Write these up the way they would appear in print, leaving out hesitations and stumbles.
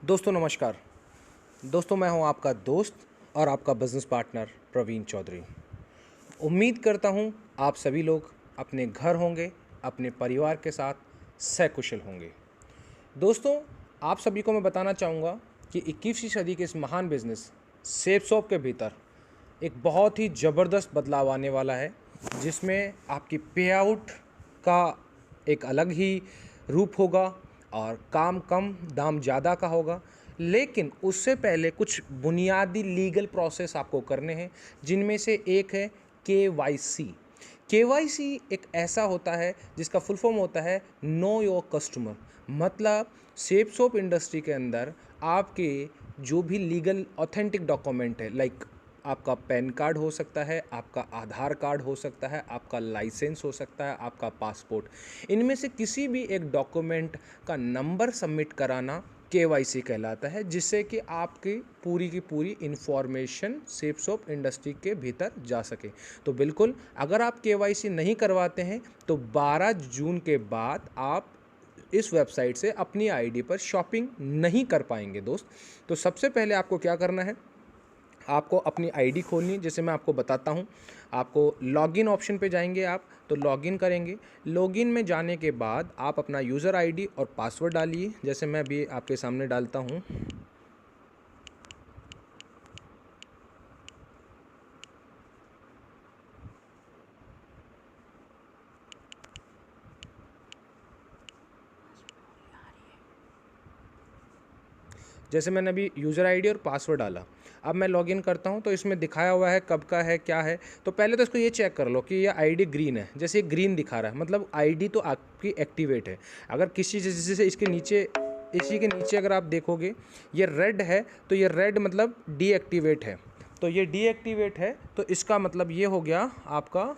दोस्तों नमस्कार। दोस्तों मैं हूं आपका दोस्त और आपका बिजनेस पार्टनर प्रवीण चौधरी। उम्मीद करता हूं आप सभी लोग अपने घर होंगे, अपने परिवार के साथ सकुशल होंगे। दोस्तों आप सभी को मैं बताना चाहूँगा कि 21वीं सदी के इस महान बिजनेस सेफ शॉप के भीतर एक बहुत ही ज़बरदस्त बदलाव आने वाला है, जिसमें आपकी पे आउट का एक अलग ही रूप होगा और काम कम दाम ज़्यादा का होगा। लेकिन उससे पहले कुछ बुनियादी लीगल प्रोसेस आपको करने हैं, जिनमें से एक है KYC। KYC एक ऐसा होता है जिसका फुल फॉर्म होता है नो योर कस्टमर। मतलब सेफ सोप इंडस्ट्री के अंदर आपके जो भी लीगल ऑथेंटिक डॉक्यूमेंट है, लाइक आपका पैन कार्ड हो सकता है, आपका आधार कार्ड हो सकता है, आपका लाइसेंस हो सकता है, आपका पासपोर्ट, इनमें से किसी भी एक डॉक्यूमेंट का नंबर सबमिट कराना KYC कहलाता है, जिससे कि आपकी पूरी की पूरी इंफॉर्मेशन सेफ शॉप इंडस्ट्री के भीतर जा सके। तो बिल्कुल अगर आप KYC नहीं करवाते हैं तो 12 जून के बाद आप इस वेबसाइट से अपनी आईडी पर शॉपिंग नहीं कर पाएंगे दोस्त। तो सबसे पहले आपको क्या करना है, आपको अपनी आईडी खोलनी है। जैसे मैं आपको बताता हूँ, आपको लॉगिन ऑप्शन पे जाएंगे आप, तो लॉगिन करेंगे। लॉगिन में जाने के बाद आप अपना यूज़र आईडी और पासवर्ड डालिए। जैसे मैं अभी आपके सामने डालता हूँ। जैसे मैंने अभी यूज़र आईडी और पासवर्ड डाला, अब मैं लॉगिन करता हूँ तो इसमें दिखाया हुआ है कब का है, क्या है। तो पहले तो इसको ये चेक कर लो कि ये आईडी ग्रीन है। जैसे ये ग्रीन दिखा रहा है मतलब आईडी तो आपकी एक्टिवेट है। अगर किसी जैसे इसके नीचे, इसी के नीचे अगर आप देखोगे ये रेड है, तो ये रेड मतलब डीएक्टिवेट है। तो ये डीएक्टिवेट है, तो इसका मतलब ये हो गया आपका।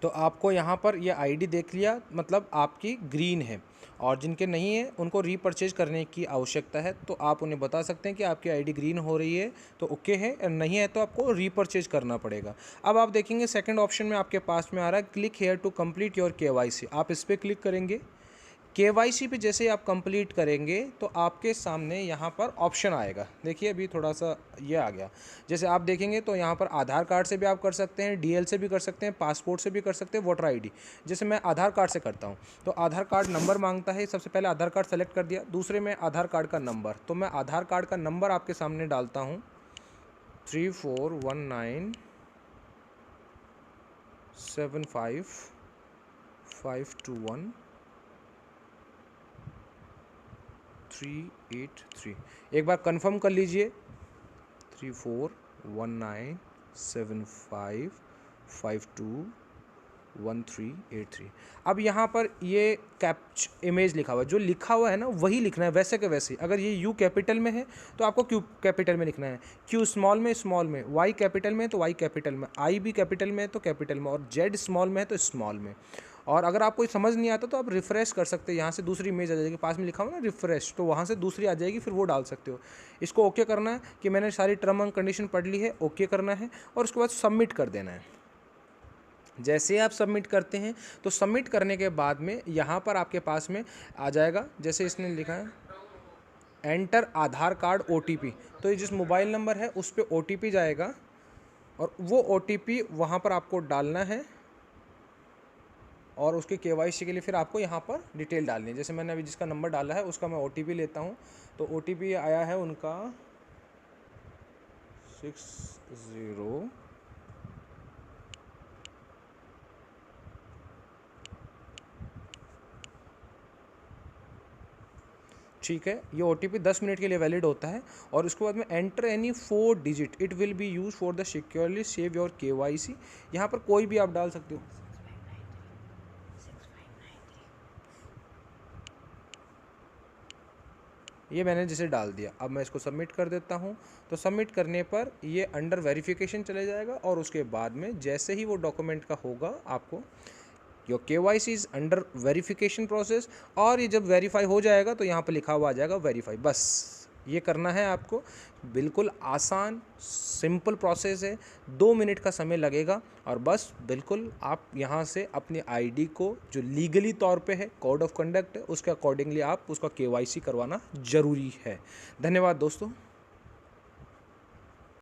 तो आपको यहाँ पर ये आईडी देख लिया, मतलब आपकी ग्रीन है। और जिनके नहीं है उनको रीपरचेज करने की आवश्यकता है, तो आप उन्हें बता सकते हैं कि आपकी आईडी ग्रीन हो रही है तो ओके है, और नहीं है तो आपको रीपरचेज करना पड़ेगा। अब आप देखेंगे सेकंड ऑप्शन में आपके पास में आ रहा है click here to complete your KYC। आप इस पर क्लिक करेंगे। KYC पे जैसे आप कंप्लीट करेंगे तो आपके सामने यहाँ पर ऑप्शन आएगा। देखिए अभी थोड़ा सा ये आ गया। जैसे आप देखेंगे तो यहाँ पर आधार कार्ड से भी आप कर सकते हैं, DL से भी कर सकते हैं, पासपोर्ट से भी कर सकते हैं, वोटर आईडी। जैसे मैं आधार कार्ड से करता हूँ तो आधार कार्ड नंबर मांगता है। सबसे पहले आधार कार्ड सेलेक्ट कर दिया, दूसरे में आधार कार्ड का नंबर। तो मैं आधार कार्ड का नंबर आपके सामने डालता हूँ 341975 521 383। एक बार कंफर्म कर लीजिए, 341975521383। अब यहाँ पर ये कैप्च इमेज लिखा हुआ है, जो लिखा हुआ है ना वही लिखना है वैसे के वैसे। अगर ये U कैपिटल में है तो आपको Q कैपिटल में लिखना है, Q स्मॉल में स्मॉल में, Y कैपिटल में है तो Y कैपिटल में, I भी कैपिटल में है तो कैपिटल में, और Z स्मॉल में है तो स्मॉल में। और अगर आपको समझ नहीं आता तो आप रिफ़्रेश कर सकते हैं, यहाँ से दूसरी इमेज आ जाएगी, पास में लिखा हुआ ना रिफ़्रेश, तो वहाँ से दूसरी आ जाएगी, फिर वो डाल सकते हो। इसको ओके करना है कि मैंने सारी टर्म एंड कंडीशन पढ़ ली है, ओके करना है और उसके बाद सबमिट कर देना है। जैसे आप सबमिट करते हैं तो सबमिट करने के बाद में यहाँ पर आपके पास में आ जाएगा, जैसे इसने लिखा है एंटर आधार कार्ड OTP। तो ये जिस मोबाइल नंबर है उस पर OTP जाएगा और वो OTP वहाँ पर आपको डालना है, और उसके KYC के लिए फिर आपको यहाँ पर डिटेल डालनी है। जैसे मैंने अभी जिसका नंबर डाला है उसका मैं OTP लेता हूँ, तो OTP आया है उनका 60। ठीक है, ये OTP 10 मिनट के लिए वैलिड होता है। और उसके बाद में enter any 4 digit, it will be use for the securely save your KYC। यहाँ पर कोई भी आप डाल सकते हो। ये मैंने जैसे डाल दिया, अब मैं इसको सबमिट कर देता हूँ। तो सबमिट करने पर ये अंडर वेरिफिकेशन चले जाएगा, और उसके बाद में जैसे ही वो डॉक्यूमेंट का होगा आपको your KYC is under verification process, और ये जब वेरीफाई हो जाएगा तो यहाँ पर लिखा हुआ आ जाएगा वेरीफाई। बस ये करना है आपको, बिल्कुल आसान सिंपल प्रोसेस है, 2 मिनट का समय लगेगा और बस बिल्कुल आप यहाँ से अपनी आईडी को जो लीगली तौर पे है, कोड ऑफ कंडक्ट है, उसके अकॉर्डिंगली आप उसका केवाईसी करवाना ज़रूरी है। धन्यवाद दोस्तों।